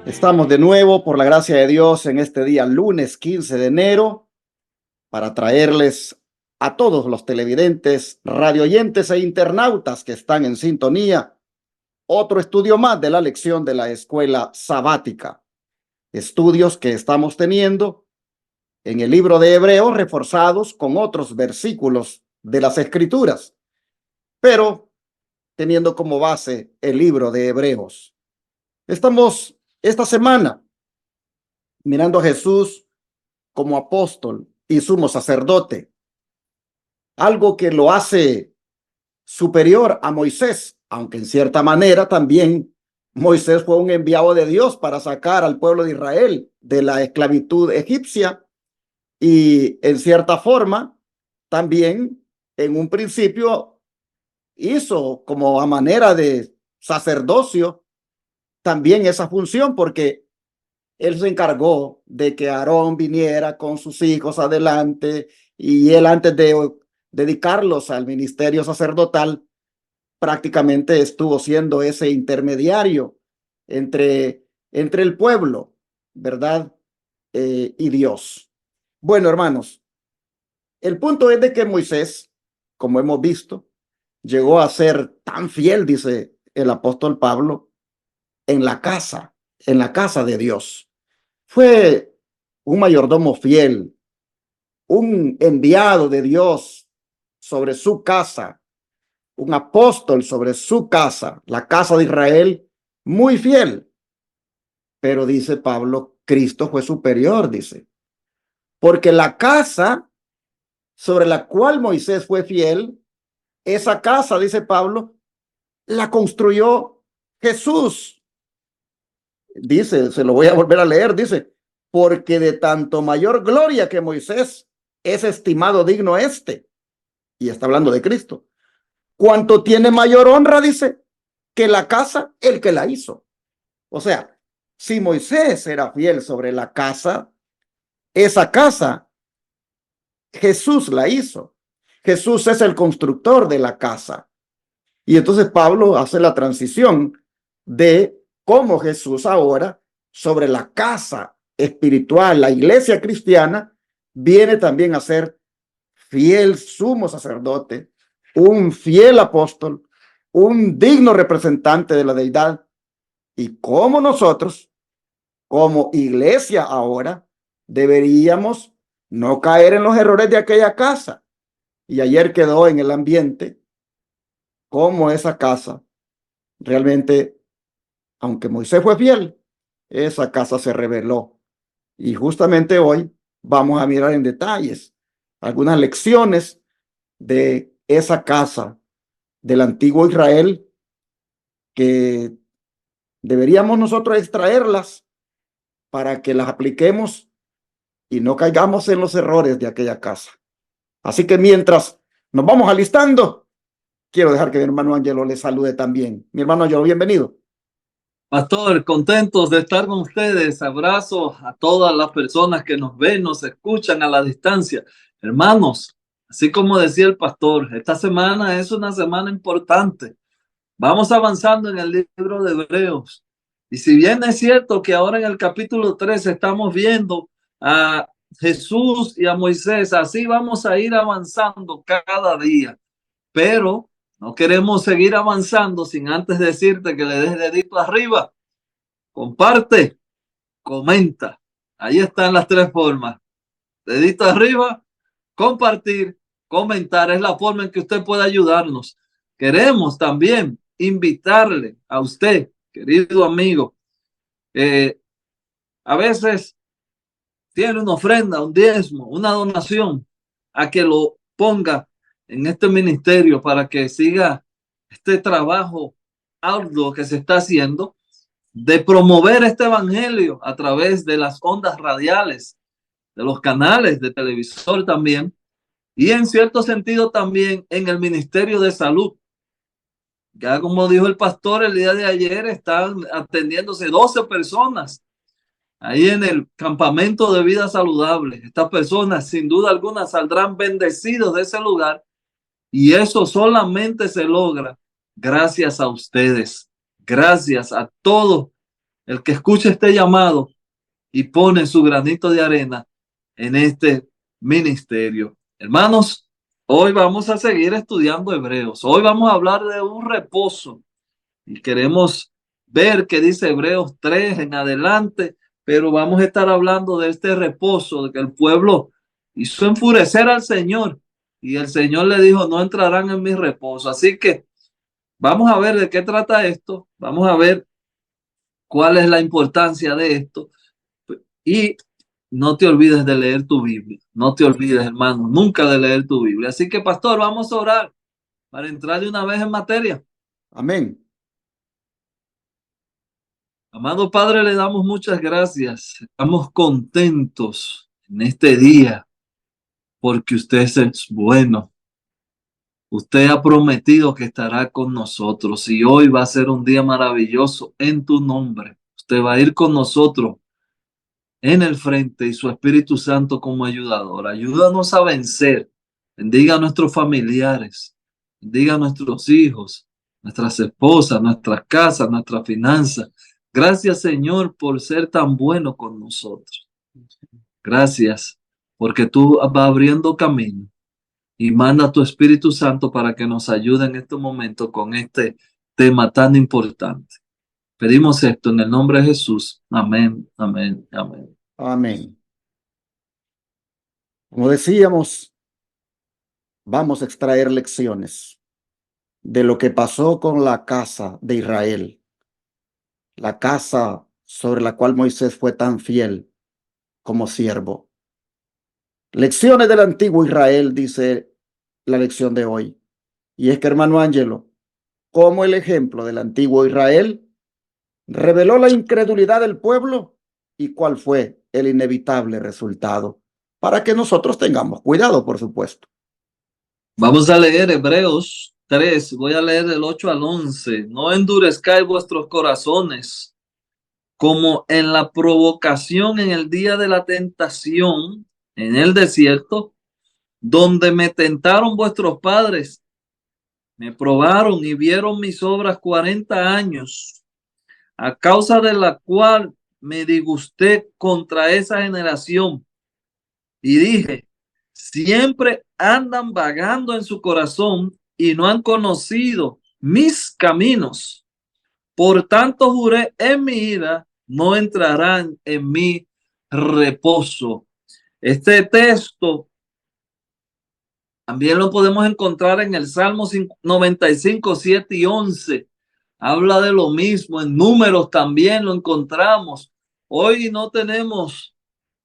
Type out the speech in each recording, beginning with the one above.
Estamos de nuevo, por la gracia de Dios, en este día, lunes 15 de enero, para traerles a todos los televidentes, radioyentes e internautas que están en sintonía, otro estudio más de la lección de la escuela sabática. Estudios que estamos teniendo en el libro de Hebreos, reforzados con otros versículos de las Escrituras, pero teniendo como base el libro de Hebreos. Estamos esta semana mirando a Jesús como apóstol y sumo sacerdote, algo que lo hace superior a Moisés, aunque en cierta manera también Moisés fue un enviado de Dios para sacar al pueblo de Israel de la esclavitud egipcia y en cierta forma también en un principio hizo como a manera de sacerdocio también esa función, porque él se encargó de que Aarón viniera con sus hijos adelante y él, antes de dedicarlos al ministerio sacerdotal, prácticamente estuvo siendo ese intermediario entre el pueblo, ¿verdad? Y Dios. Bueno, hermanos, el punto es de que Moisés, como hemos visto, llegó a ser tan fiel, dice el apóstol Pablo, en la casa de Dios. Fue un mayordomo fiel, un enviado de Dios sobre su casa, un apóstol sobre su casa, la casa de Israel, muy fiel. Pero dice Pablo, Cristo fue superior, dice, porque la casa sobre la cual Moisés fue fiel, esa casa, dice Pablo, la construyó Jesús. Dice, se lo voy a volver a leer, dice, porque de tanto mayor gloria que Moisés es estimado digno este, y está hablando de Cristo, cuanto tiene mayor honra, dice, que la casa el que la hizo. O sea, si Moisés era fiel sobre la casa, esa casa Jesús la hizo. Jesús es el constructor de la casa. Y entonces Pablo hace la transición de cómo Jesús ahora sobre la casa espiritual, la iglesia cristiana, viene también a ser fiel sumo sacerdote, un fiel apóstol, un digno representante de la deidad. Y como nosotros, como iglesia ahora, deberíamos no caer en los errores de aquella casa. Y ayer quedó en el ambiente cómo esa casa realmente, aunque Moisés fue fiel, esa casa se rebeló. Y justamente hoy vamos a mirar en detalles algunas lecciones de esa casa del antiguo Israel que deberíamos nosotros extraerlas para que las apliquemos y no caigamos en los errores de aquella casa. Así que mientras nos vamos alistando, quiero dejar que mi hermano Angelo le salude también. Mi hermano Angelo, bienvenido. Pastor, contentos de estar con ustedes. Abrazo a todas las personas que nos ven, nos escuchan a la distancia. Hermanos, así como decía el pastor, esta semana es una semana importante. Vamos avanzando en el libro de Hebreos. Y si bien es cierto que ahora en el capítulo 3 estamos viendo a Jesús y a Moisés, así vamos a ir avanzando cada día. Pero no queremos seguir avanzando sin antes decirte que le des dedito arriba, comparte, comenta. Ahí están las tres formas. Dedito arriba, compartir, comentar. Es la forma en que usted puede ayudarnos. Queremos también invitarle a usted, querido amigo, a veces tiene una ofrenda, un diezmo, una donación, a que lo ponga en este ministerio para que siga este trabajo arduo que se está haciendo de promover este evangelio a través de las ondas radiales, de los canales de televisor también, y en cierto sentido también en el Ministerio de Salud. Ya como dijo el pastor el día de ayer, están atendiéndose 12 personas ahí en el campamento de vida saludable. Estas personas sin duda alguna saldrán bendecidos de ese lugar y eso solamente se logra gracias a ustedes, gracias a todos el que escuche este llamado y pone su granito de arena en este ministerio. Hermanos, hoy vamos a seguir estudiando Hebreos. Hoy vamos a hablar de un reposo y queremos ver qué dice Hebreos 3 en adelante, pero vamos a estar hablando de este reposo, de que el pueblo hizo enfurecer al Señor y el Señor le dijo, no entrarán en mi reposo. Así que vamos a ver de qué trata esto, vamos a ver cuál es la importancia de esto y no te olvides de leer tu Biblia, no te olvides, hermano, nunca de leer tu Biblia. Así que, pastor, vamos a orar para entrar de una vez en materia. Amén. Amado Padre, le damos muchas gracias. Estamos contentos en este día porque usted es bueno. Usted ha prometido que estará con nosotros y hoy va a ser un día maravilloso en tu nombre. Usted va a ir con nosotros en el frente y su Espíritu Santo como ayudador. Ayúdanos a vencer. Bendiga a nuestros familiares. Bendiga a nuestros hijos, nuestras esposas, nuestras casas, nuestras finanzas. Gracias, Señor, por ser tan bueno con nosotros. Gracias, porque tú vas abriendo camino y manda a tu Espíritu Santo para que nos ayude en este momento con este tema tan importante. Pedimos esto en el nombre de Jesús. Amén, amén, amén. Amén. Como decíamos, vamos a extraer lecciones de lo que pasó con la casa de Israel, la casa sobre la cual Moisés fue tan fiel como siervo. Lecciones del antiguo Israel, dice la lección de hoy. Y es que, hermano Ángelo, como el ejemplo del antiguo Israel reveló la incredulidad del pueblo y cuál fue el inevitable resultado, para que nosotros tengamos cuidado, por supuesto. Vamos a leer Hebreos 3, voy a leer del 8 al 11. No endurezcáis vuestros corazones como en la provocación en el día de la tentación en el desierto, donde me tentaron vuestros padres, me probaron y vieron mis obras 40 años, a causa de la cual me disgusté contra esa generación y dije, siempre andan vagando en su corazón y no han conocido mis caminos. Por tanto juré en mi ira, no entrarán en mi reposo. Este texto también lo podemos encontrar en el Salmo 95, 7 y 11. Habla de lo mismo, en Números también lo encontramos. Hoy no tenemos,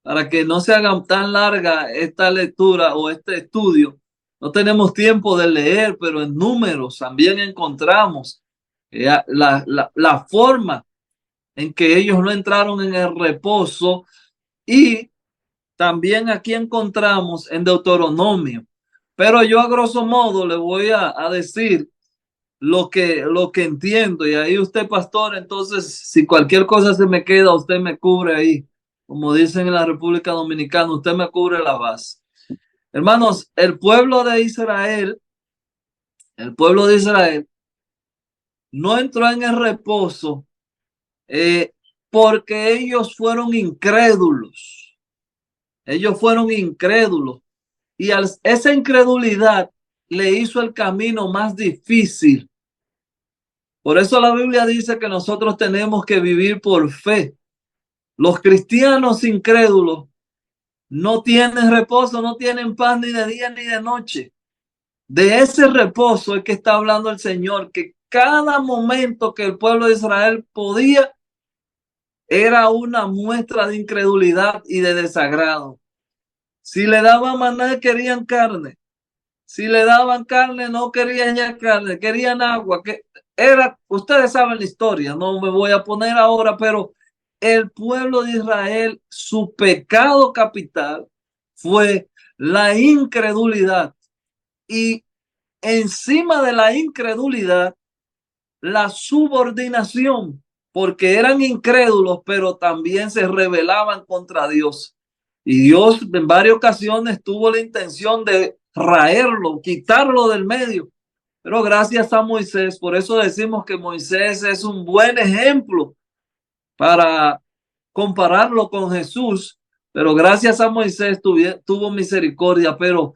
para que no se haga tan larga esta lectura o este estudio, no tenemos tiempo de leer, pero en Números también encontramos la forma en que ellos no entraron en el reposo y también aquí encontramos en Deuteronomio. Pero yo a grosso modo le voy a decir lo que entiendo y ahí usted, pastor, entonces si cualquier cosa se me queda, usted me cubre ahí. Como dicen en la República Dominicana, usted me cubre la base. Hermanos, el pueblo de Israel no entró en el reposo porque ellos fueron incrédulos. Ellos fueron incrédulos. Y esa incredulidad le hizo el camino más difícil. Por eso la Biblia dice que nosotros tenemos que vivir por fe. Los cristianos incrédulos no tienen reposo, no tienen paz ni de día ni de noche. De ese reposo es que está hablando el Señor, que cada momento que el pueblo de Israel podía era una muestra de incredulidad y de desagrado. Si le daban maná, querían carne. Si le daban carne, no querían ya carne, querían agua. Ustedes saben la historia, no me voy a poner ahora, pero el pueblo de Israel, su pecado capital fue la incredulidad. Y encima de la incredulidad, la subordinación, porque eran incrédulos, pero también se rebelaban contra Dios. Y Dios en varias ocasiones tuvo la intención de raerlo, quitarlo del medio. Pero gracias a Moisés, por eso decimos que Moisés es un buen ejemplo para compararlo con Jesús, pero gracias a Moisés tuvo misericordia, pero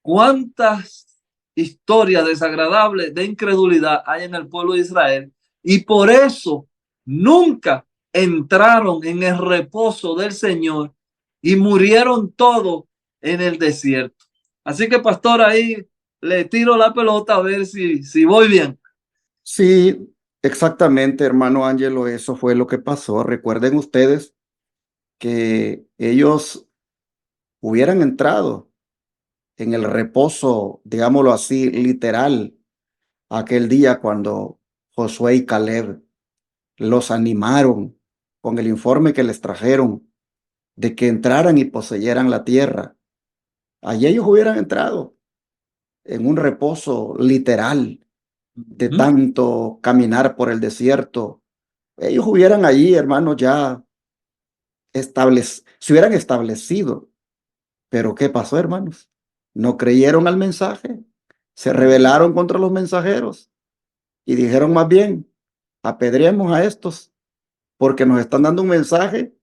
cuántas historias desagradables de incredulidad hay en el pueblo de Israel, y por eso nunca entraron en el reposo del Señor y murieron todos en el desierto. Así que, pastor, ahí le tiro la pelota a ver si voy bien. Sí, exactamente, hermano Ángelo, eso fue lo que pasó. Recuerden ustedes que ellos hubieran entrado en el reposo, digámoslo así, literal, aquel día cuando Josué y Caleb los animaron con el informe que les trajeron de que entraran y poseyeran la tierra. Allí ellos hubieran entrado en un reposo literal de tanto caminar por el desierto. Ellos hubieran allí, hermanos, ya se hubieran establecido. Pero ¿qué pasó, hermanos? No creyeron al mensaje, se rebelaron contra los mensajeros y dijeron más bien, apedreemos a estos porque nos están dando un mensaje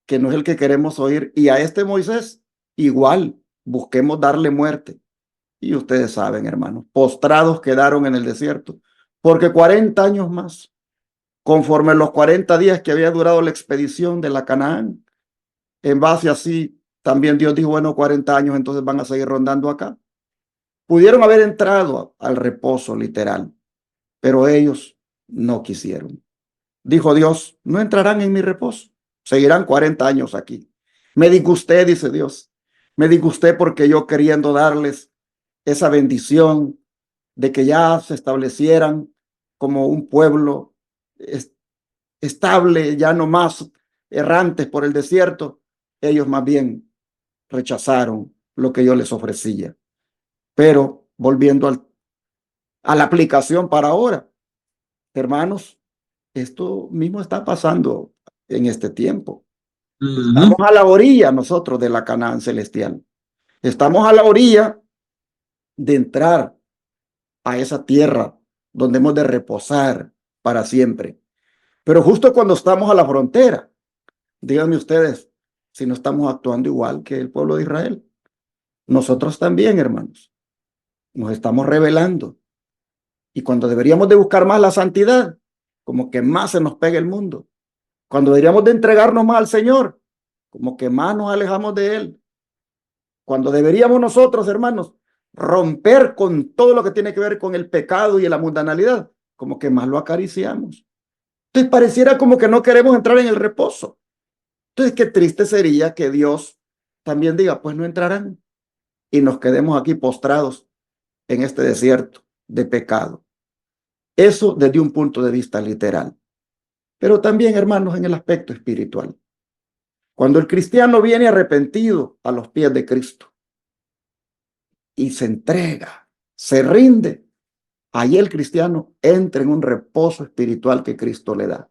que no es el que queremos oír. Y a este Moisés, igual, busquemos darle muerte. Y ustedes saben, hermanos, postrados quedaron en el desierto, porque 40 años más, conforme los 40 días que había durado la expedición de la Canaán, en base así, también Dios dijo, bueno, 40 años, entonces van a seguir rondando acá. Pudieron haber entrado al reposo literal, pero ellos no quisieron. Dijo Dios, no entrarán en mi reposo, seguirán 40 años aquí. Me disgusté, dice Dios, me disgusté porque yo queriendo darles esa bendición de que ya se establecieran como un pueblo estable, ya no más errantes por el desierto, ellos más bien rechazaron lo que yo les ofrecía. Pero volviendo a la aplicación para ahora, hermanos, esto mismo está pasando en este tiempo. Estamos a la orilla nosotros de la Canaán celestial. Estamos a la orilla de entrar a esa tierra donde hemos de reposar para siempre. Pero justo cuando estamos a la frontera, díganme ustedes si no estamos actuando igual que el pueblo de Israel. Nosotros también, hermanos, nos estamos rebelando. Y cuando deberíamos de buscar más la santidad, como que más se nos pega el mundo. Cuando deberíamos de entregarnos más al Señor, como que más nos alejamos de Él. Cuando deberíamos nosotros, hermanos, romper con todo lo que tiene que ver con el pecado y la mundanalidad, como que más lo acariciamos. Entonces pareciera como que no queremos entrar en el reposo. Entonces qué triste sería que Dios también diga, pues no entrarán y nos quedemos aquí postrados en este desierto de pecado. Eso desde un punto de vista literal. Pero también, hermanos, en el aspecto espiritual. Cuando el cristiano viene arrepentido a los pies de Cristo y se entrega, se rinde, ahí el cristiano entra en un reposo espiritual que Cristo le da.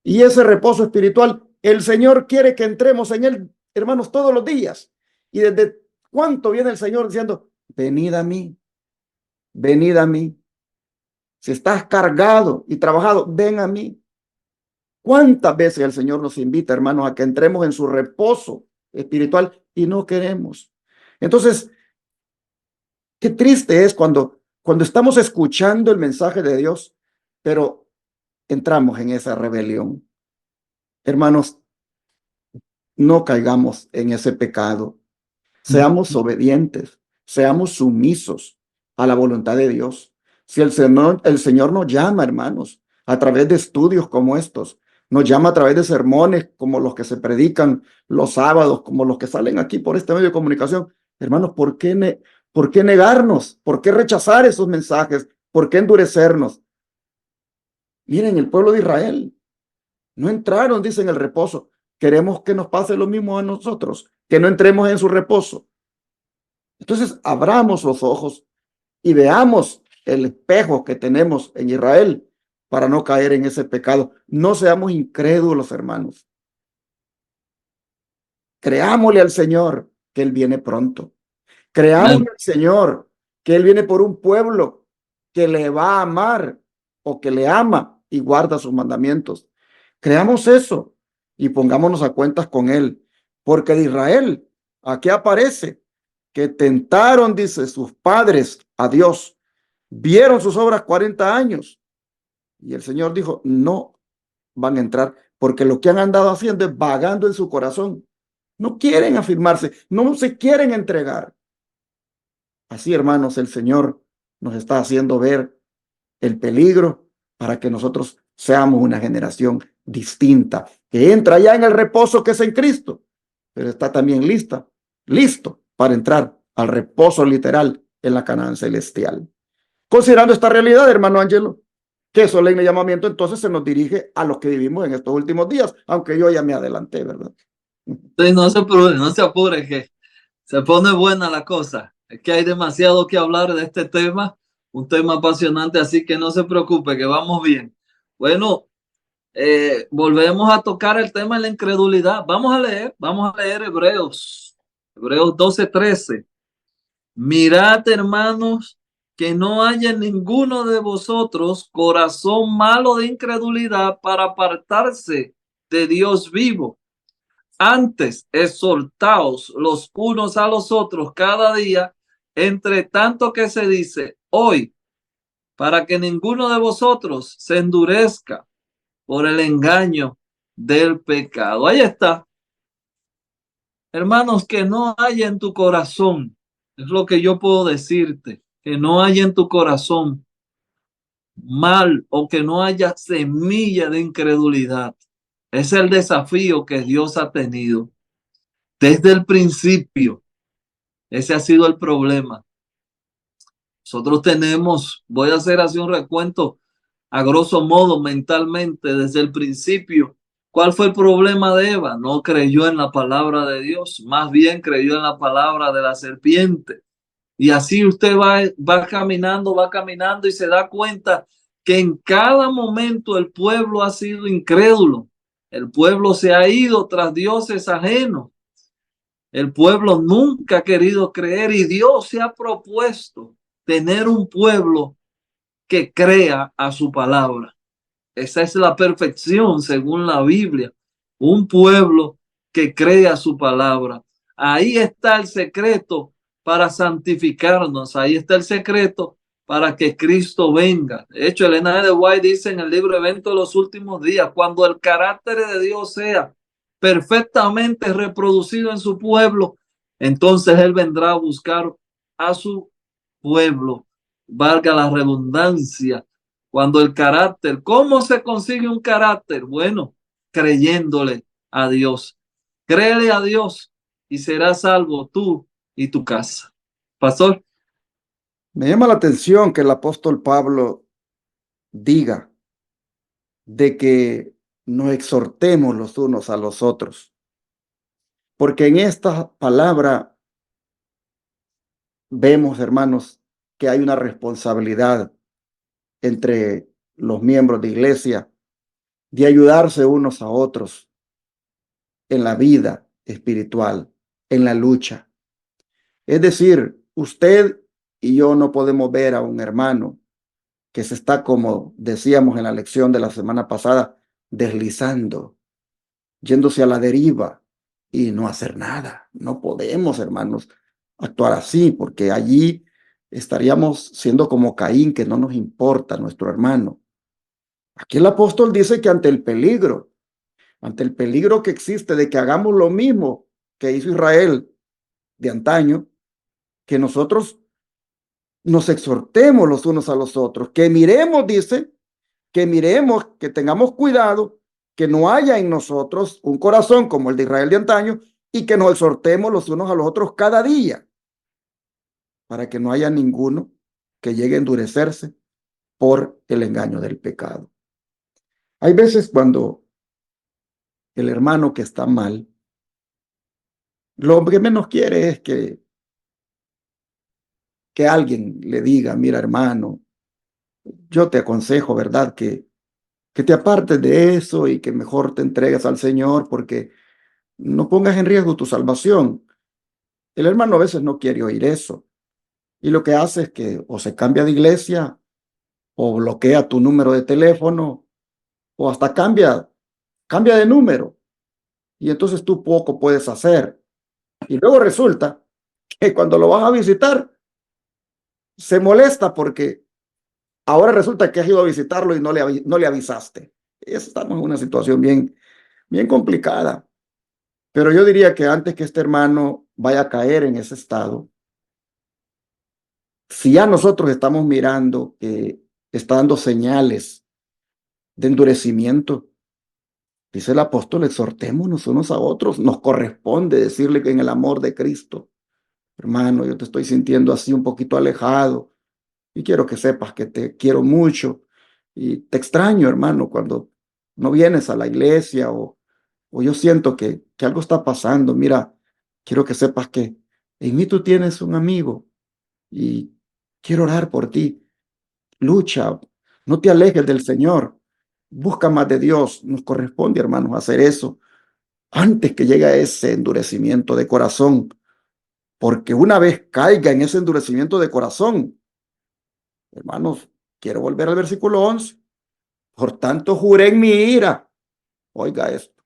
Y ese reposo espiritual, el Señor quiere que entremos en él, hermanos, todos los días. Y desde cuánto viene el Señor diciendo, venid a mí, venid a mí. Si estás cargado y trabajado, ven a mí. ¿Cuántas veces el Señor nos invita, hermanos, a que entremos en su reposo espiritual y no queremos? Entonces, qué triste es cuando estamos escuchando el mensaje de Dios, pero entramos en esa rebelión. Hermanos, no caigamos en ese pecado. Seamos obedientes, seamos sumisos a la voluntad de Dios. Si el Señor nos llama, hermanos, a través de estudios como estos, nos llama a través de sermones como los que se predican los sábados, como los que salen aquí por este medio de comunicación. Hermanos, ¿por qué negarnos? ¿Por qué rechazar esos mensajes? ¿Por qué endurecernos? Miren, el pueblo de Israel no entraron, dicen, el reposo. Queremos que nos pase lo mismo a nosotros, que no entremos en su reposo. Entonces, abramos los ojos y veamos el espejo que tenemos en Israel para no caer en ese pecado. No seamos incrédulos, hermanos. Creámosle al Señor que Él viene pronto. Creámosle al Señor que Él viene por un pueblo que le va a amar o que le ama y guarda sus mandamientos. Creamos eso y pongámonos a cuentas con él, porque de Israel, aquí aparece que tentaron, dice, sus padres a Dios, vieron sus obras 40 años y el Señor dijo, no van a entrar, porque lo que han andado haciendo es vagando en su corazón. No quieren afirmarse, no se quieren entregar. Así, hermanos, el Señor nos está haciendo ver el peligro para que nosotros seamos una generación distinta, que entra ya en el reposo que es en Cristo, pero está también listo para entrar al reposo literal en la Canaán celestial. Considerando esta realidad, hermano Ángelo, qué solemne llamamiento entonces se nos dirige a los que vivimos en estos últimos días, aunque yo ya me adelanté, ¿verdad? Sí, no se apure, que se pone buena la cosa. Es que hay demasiado que hablar de este tema, un tema apasionante, así que no se preocupe, que vamos bien. Bueno, volvemos a tocar el tema de la incredulidad. Vamos a leer Hebreos 12:13. Mirad, hermanos, que no haya en ninguno de vosotros corazón malo de incredulidad para apartarse de Dios vivo. Antes, exhortaos los unos a los otros cada día, entre tanto que se dice hoy, para que ninguno de vosotros se endurezca por el engaño del pecado. Ahí está. Hermanos, que no haya en tu corazón, es lo que yo puedo decirte, que no haya en tu corazón mal o que no haya semilla de incredulidad. Es el desafío que Dios ha tenido desde el principio. Ese ha sido el problema. Nosotros tenemos, voy a hacer así un recuento a grosso modo mentalmente desde el principio. ¿Cuál fue el problema de Eva? No creyó en la palabra de Dios, más bien creyó en la palabra de la serpiente. Y así usted va caminando y se da cuenta que en cada momento el pueblo ha sido incrédulo. El pueblo se ha ido tras dioses ajenos. El pueblo nunca ha querido creer y Dios se ha propuesto tener un pueblo que crea a su palabra. Esa es la perfección según la Biblia. Un pueblo que crea su palabra. Ahí está el secreto para santificarnos. Ahí está el secreto para que Cristo venga. De hecho, Elena de White dice en el libro Evento de los Últimos Días, cuando el carácter de Dios sea perfectamente reproducido en su pueblo, entonces Él vendrá a buscar a su pueblo. Valga la redundancia. Cuando el carácter, ¿cómo se consigue un carácter? Bueno, creyéndole a Dios. Créele a Dios y serás salvo tú y tu casa. Pastor. Me llama la atención que el apóstol Pablo diga de que nos exhortemos los unos a los otros, porque en esta palabra vemos, hermanos, que hay una responsabilidad entre los miembros de iglesia de ayudarse unos a otros en la vida espiritual, en la lucha. Es decir, usted y yo no podemos ver a un hermano que se está, como decíamos en la lección de la semana pasada, deslizando, yéndose a la deriva y no hacer nada. No podemos, hermanos, actuar así, porque allí estaríamos siendo como Caín, que no nos importa nuestro hermano. Aquí el apóstol dice que ante el peligro que existe de que hagamos lo mismo que hizo Israel de antaño, que nosotros nos exhortemos los unos a los otros, que miremos, dice, que miremos, que tengamos cuidado, que no haya en nosotros un corazón como el de Israel de antaño y que nos exhortemos los unos a los otros cada día para que no haya ninguno que llegue a endurecerse por el engaño del pecado. Hay veces cuando el hermano que está mal, lo que menos quiere es que alguien le diga, mira hermano, yo te aconsejo, ¿verdad? Que te apartes de eso y que mejor te entregues al Señor porque no pongas en riesgo tu salvación. El hermano a veces no quiere oír eso y lo que hace es que o se cambia de iglesia o bloquea tu número de teléfono o hasta cambia cambia de número y entonces tú poco puedes hacer. Y luego resulta que cuando lo vas a visitar, se molesta porque ahora resulta que has ido a visitarlo y no le avisaste. Estamos en una situación bien complicada. Pero yo diría que antes que este hermano vaya a caer en ese estado, si ya nosotros estamos mirando que está dando señales de endurecimiento, dice el apóstol, exhortémonos unos a otros. Nos corresponde decirle que en el amor de Cristo, hermano, yo te estoy sintiendo así un poquito alejado y quiero que sepas que te quiero mucho y te extraño, hermano, cuando no vienes a la iglesia o yo siento que algo está pasando. Mira, quiero que sepas que en mí tú tienes un amigo y quiero orar por ti. Lucha, no te alejes del Señor. Busca más de Dios. Nos corresponde, hermanos, hacer eso antes que llegue ese endurecimiento de corazón. Porque una vez caiga en ese endurecimiento de corazón, hermanos, quiero volver al versículo 11. Por tanto, juré en mi ira. Oiga esto.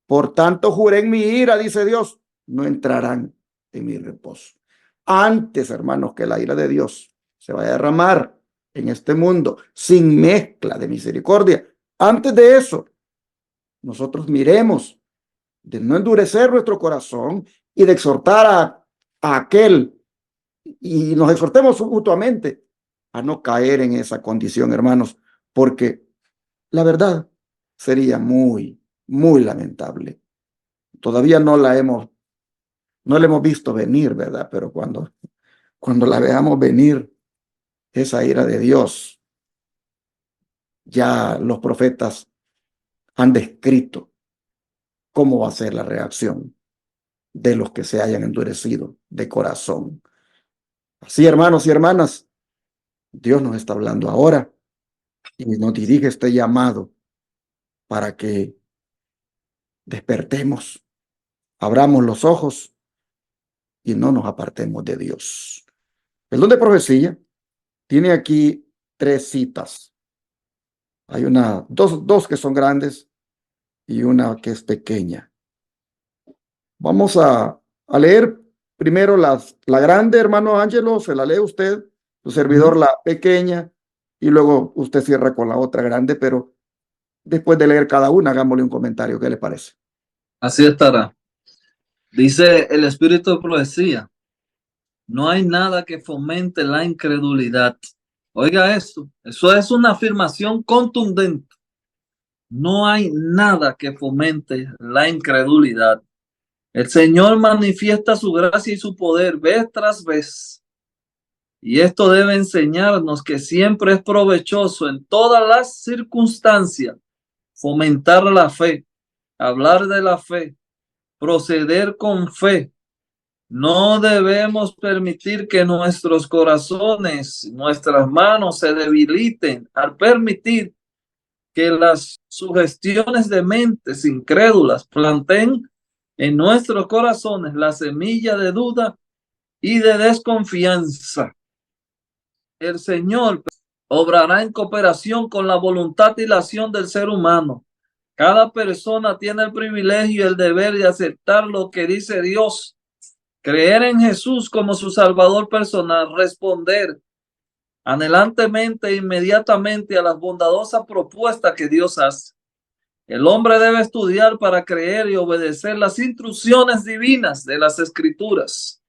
Por tanto, juré en mi ira, dice Dios, no entrarán en mi reposo. Antes, hermanos, que la ira de Dios se vaya a derramar en este mundo sin mezcla de misericordia, antes de eso, nosotros miremos de no endurecer nuestro corazón y de exhortar a aquel y nos exhortemos mutuamente a no caer en esa condición, hermanos, porque la verdad sería muy lamentable. Todavía no la hemos visto venir, ¿verdad? Pero cuando la veamos venir, esa ira de Dios, ya los profetas han descrito cómo va a ser la reacción de los que se hayan endurecido de corazón. Así, hermanos y hermanas, Dios nos está hablando ahora y nos dirige este llamado para que despertemos, abramos los ojos y no nos apartemos de Dios. El don de profecía tiene aquí 3 citas. Hay dos que son grandes y una que es pequeña. Vamos a leer primero la grande, hermano Ángelo, se la lee usted, su servidor la pequeña, y luego usted cierra con la otra grande, pero después de leer cada una, hagámosle un comentario. ¿Qué le parece? Así estará. Dice el Espíritu de Profecía: no hay nada que fomente la incredulidad. Oiga esto, eso es una afirmación contundente. No hay nada que fomente la incredulidad. El Señor manifiesta su gracia y su poder vez tras vez. Y esto debe enseñarnos que siempre es provechoso en todas las circunstancias fomentar la fe, hablar de la fe, proceder con fe. No debemos permitir que nuestros corazones, nuestras manos se debiliten al permitir que las sugestiones de mentes incrédulas planteen en nuestros corazones la semilla de duda y de desconfianza. El Señor obrará en cooperación con la voluntad y la acción del ser humano. Cada persona tiene el privilegio y el deber de aceptar lo que dice Dios, creer en Jesús como su Salvador personal, responder anhelantemente e inmediatamente a las bondadosas propuestas que Dios hace. El hombre debe estudiar para creer y obedecer las instrucciones divinas de las Escrituras.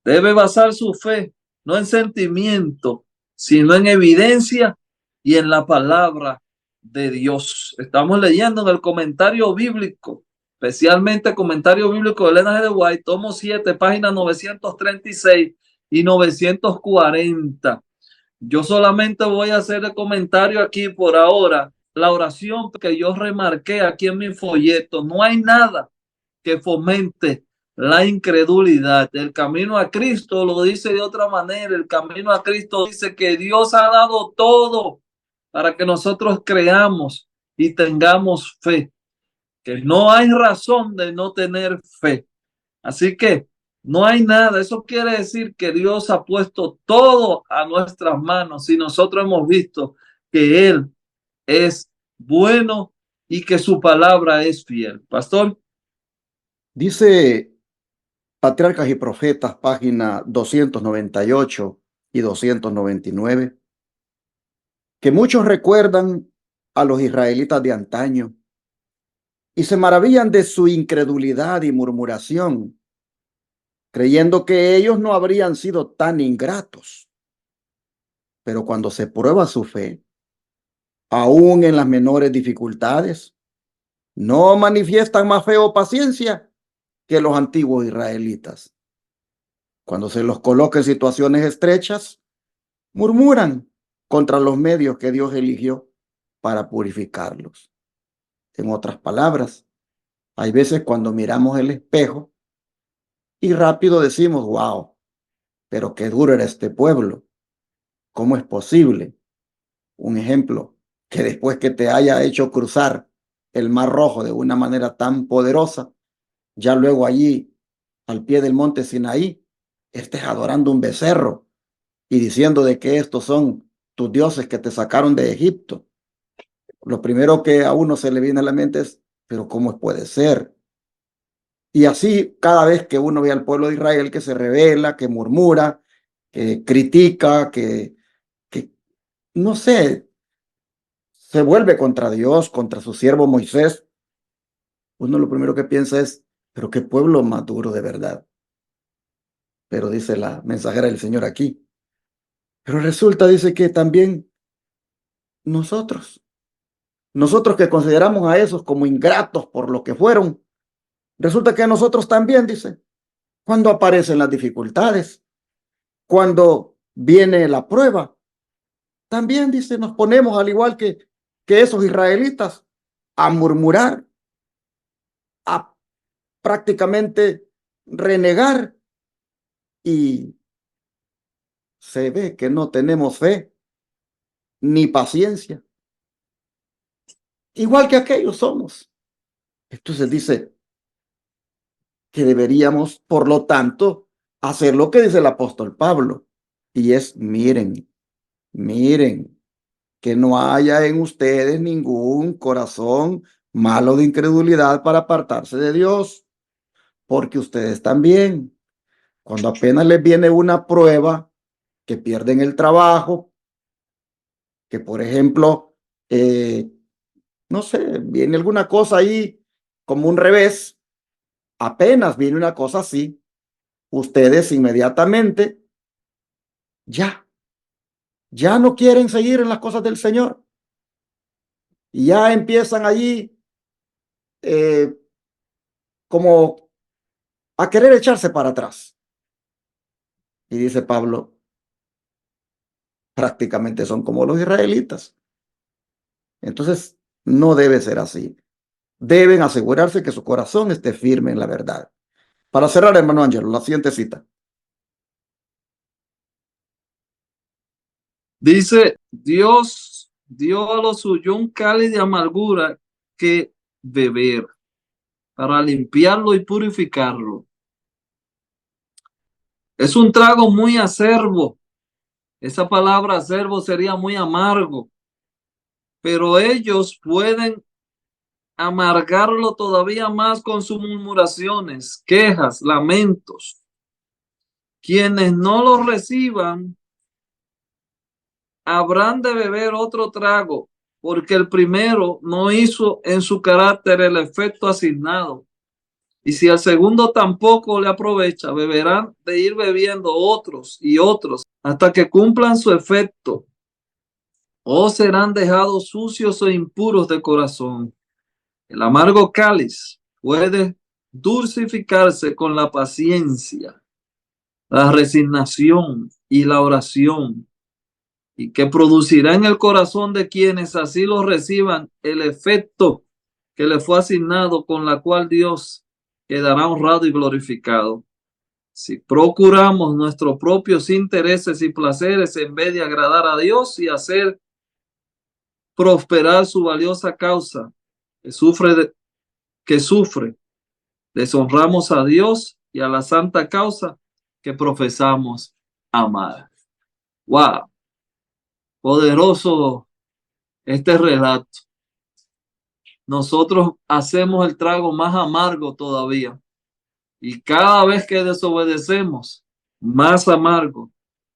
Debe basar su fe no en sentimiento, sino en evidencia y en la palabra de Dios. Estamos leyendo en el comentario bíblico, especialmente el comentario bíblico de Elena G. de White, tomo 7, páginas 936 y 940. Yo solamente voy a hacer el comentario aquí por ahora. La oración que yo remarqué aquí en mi folleto, no hay nada que fomente la incredulidad. El camino a Cristo lo dice de otra manera. El camino a Cristo dice que Dios ha dado todo para que nosotros creamos y tengamos fe, que no hay razón de no tener fe. Así que no hay nada. Eso quiere decir que Dios ha puesto todo a nuestras manos y nosotros hemos visto que Él es bueno y que su palabra es fiel. Pastor. Dice Patriarcas y Profetas, página 298 y 299, que muchos recuerdan a los israelitas de antaño y se maravillan de su incredulidad y murmuración, creyendo que ellos no habrían sido tan ingratos. Pero cuando se prueba su fe, aún en las menores dificultades, no manifiestan más fe o paciencia que los antiguos israelitas. Cuando se los coloca en situaciones estrechas, murmuran contra los medios que Dios eligió para purificarlos. En otras palabras, hay veces cuando miramos el espejo y rápido decimos, wow, pero qué duro era este pueblo. ¿Cómo es posible? Un ejemplo, que después que te haya hecho cruzar el Mar Rojo de una manera tan poderosa, ya luego allí, al pie del monte Sinaí, estés adorando un becerro y diciendo de que estos son tus dioses que te sacaron de Egipto. Lo primero que a uno se le viene a la mente es, pero ¿cómo puede ser? Y así cada vez que uno ve al pueblo de Israel que se revela, que murmura, que critica, que no sé, se vuelve contra Dios, contra su siervo Moisés, uno lo primero que piensa es, pero qué pueblo más duro de verdad. Pero dice la mensajera del Señor aquí. Pero resulta, dice que también nosotros, nosotros que consideramos a esos como ingratos por lo que fueron, resulta que nosotros también, dice, cuando aparecen las dificultades, cuando viene la prueba, también, dice, nos ponemos al igual que esos israelitas a murmurar, a prácticamente renegar y se ve que no tenemos fe ni paciencia, igual que aquellos somos. Entonces dice que deberíamos, por lo tanto, hacer lo que dice el apóstol Pablo, y es, miren, que no haya en ustedes ningún corazón malo de incredulidad para apartarse de Dios, porque ustedes también, cuando apenas les viene una prueba, que pierden el trabajo, que por ejemplo, no sé, viene alguna cosa ahí como un revés, apenas viene una cosa así, ustedes inmediatamente ya no quieren seguir en las cosas del Señor y ya empiezan allí eh, como a querer echarse para atrás. Y dice Pablo, prácticamente son como los israelitas. Entonces, no debe ser así. Deben asegurarse que su corazón esté firme en la verdad. Para cerrar, hermano Ángelo, la siguiente cita. Dice, Dios dio a los suyos un cáliz de amargura que beber para limpiarlo y purificarlo. Es un trago muy acerbo. Esa palabra acerbo sería muy amargo, pero ellos pueden amargarlo todavía más con sus murmuraciones, quejas, lamentos. Quienes no lo reciban habrán de beber otro trago, porque el primero no hizo en su carácter el efecto asignado. Y si el segundo tampoco le aprovecha, beberán de ir bebiendo otros y otros hasta que cumplan su efecto, o serán dejados sucios e impuros de corazón. El amargo cáliz puede dulcificarse con la paciencia, la resignación y la oración, y que producirá en el corazón de quienes así lo reciban el efecto que le fue asignado, con la cual Dios quedará honrado y glorificado. Si procuramos nuestros propios intereses y placeres en vez de agradar a Dios y hacer prosperar su valiosa causa que sufre, deshonramos a Dios y a la santa causa que profesamos amar. ¡Wow! Poderoso este relato. nosotros hacemos el trago más amargo todavía. Y cada vez que desobedecemos, más amargo.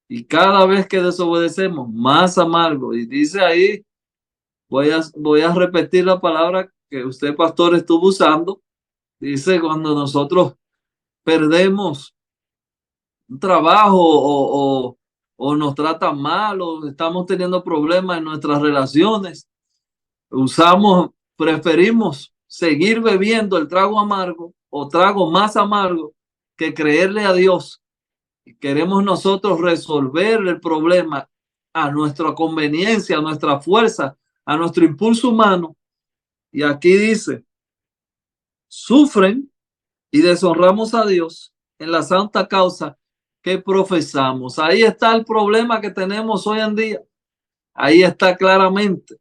Y cada vez que desobedecemos, más amargo. Y dice ahí, voy a repetir la palabra que usted, pastor, estuvo usando. Dice, cuando nosotros perdemos un trabajo o nos tratan mal o estamos teniendo problemas en nuestras relaciones, preferimos seguir bebiendo el trago amargo o trago más amargo que creerle a Dios. Queremos nosotros resolver el problema a nuestra conveniencia, a nuestra fuerza, a nuestro impulso humano. Y aquí dice, sufren y deshonramos a Dios en la santa causa que profesamos. Ahí está el problema que tenemos hoy en día. Ahí está claramente.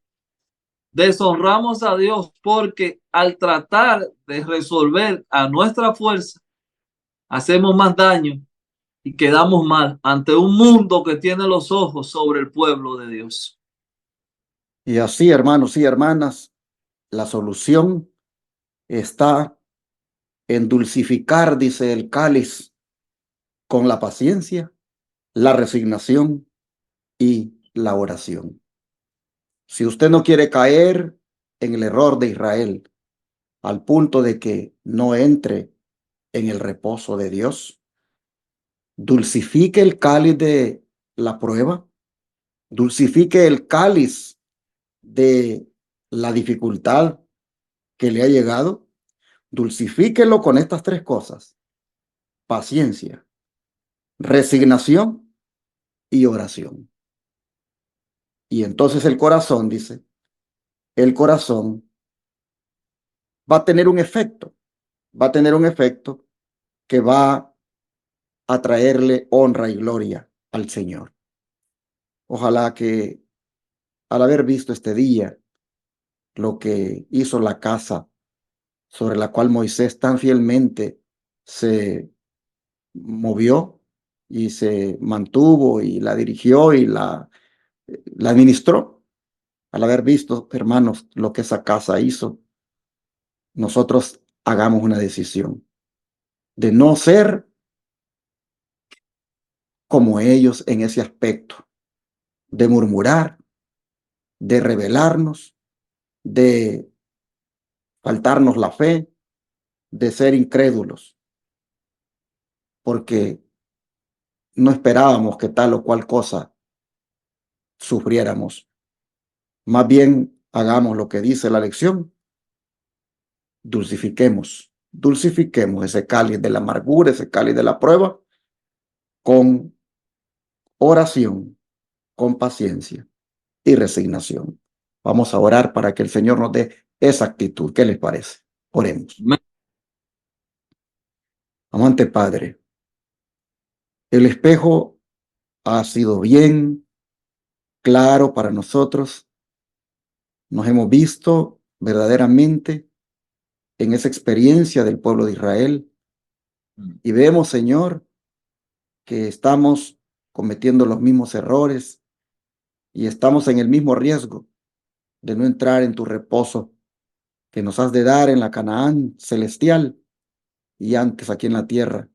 Deshonramos a Dios porque al tratar de resolver a nuestra fuerza, hacemos más daño y quedamos mal ante un mundo que tiene los ojos sobre el pueblo de Dios. Y así, hermanos y hermanas, la solución está en dulcificar, dice el cáliz, con la paciencia, la resignación y la oración. Si usted no quiere caer en el error de Israel, al punto de que no entre en el reposo de Dios, dulcifique el cáliz de la prueba, dulcifique el cáliz de la dificultad que le ha llegado, dulcifíquelo con estas tres cosas: paciencia, resignación y oración. Y entonces el corazón, dice, el corazón va a tener un efecto, que va a traerle honra y gloria al Señor. Ojalá que al haber visto este día lo que hizo la casa sobre la cual Moisés tan fielmente se movió y se mantuvo y la dirigió y la administró, al haber visto, hermanos, lo que esa casa hizo, nosotros hagamos una decisión de no ser como ellos en ese aspecto, de murmurar, de rebelarnos, de faltarnos la fe, de ser incrédulos, porque no esperábamos que tal o cual cosa sufriéramos. Más bien, hagamos lo que dice la lección: dulcifiquemos ese cáliz de la amargura, ese cáliz de la prueba, con oración, con paciencia y resignación. Vamos a orar para que el Señor nos dé esa actitud. ¿Qué les parece? Oremos. Amante Padre, el espejo ha sido bien claro para nosotros. Nos hemos visto verdaderamente en esa experiencia del pueblo de Israel y vemos, Señor, que estamos cometiendo los mismos errores y estamos en el mismo riesgo de no entrar en tu reposo que nos has de dar en la Canaán celestial y antes aquí en la tierra,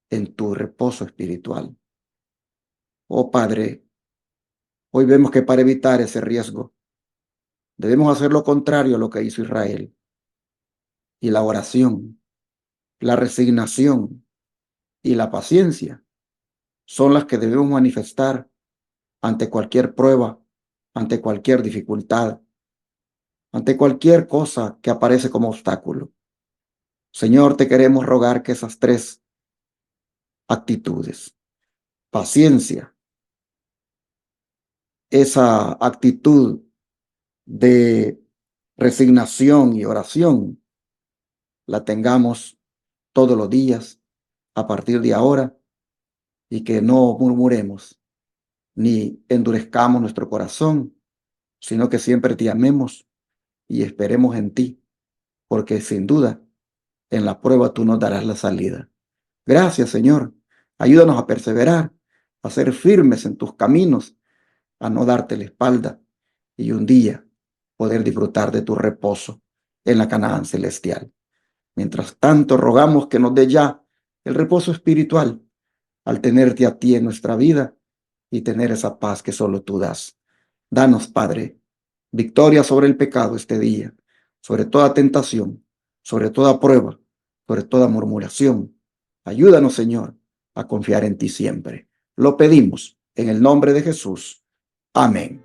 en tu reposo espiritual. Oh Padre, hoy vemos que para evitar ese riesgo debemos hacer lo contrario a lo que hizo Israel. Y la oración, la resignación y la paciencia son las que debemos manifestar ante cualquier prueba, ante cualquier dificultad, ante cualquier cosa que aparece como obstáculo. Señor, te queremos rogar que esas tres actitudes, paciencia, esa actitud de resignación y oración, la tengamos todos los días a partir de ahora, y que no murmuremos ni endurezcamos nuestro corazón, sino que siempre te amemos y esperemos en ti, porque sin duda en la prueba tú nos darás la salida. Gracias, Señor. Ayúdanos a perseverar, a ser firmes en tus caminos, a no darte la espalda y un día poder disfrutar de tu reposo. en la Canaán celestial. Mientras tanto, rogamos que nos dé ya el reposo espiritual al tenerte a ti en nuestra vida y tener esa paz que solo tú das. Danos, Padre, victoria sobre el pecado este día, sobre toda tentación, sobre toda prueba, sobre toda murmuración. Ayúdanos, Señor, a confiar en ti siempre. Lo pedimos en el nombre de Jesús. Amén.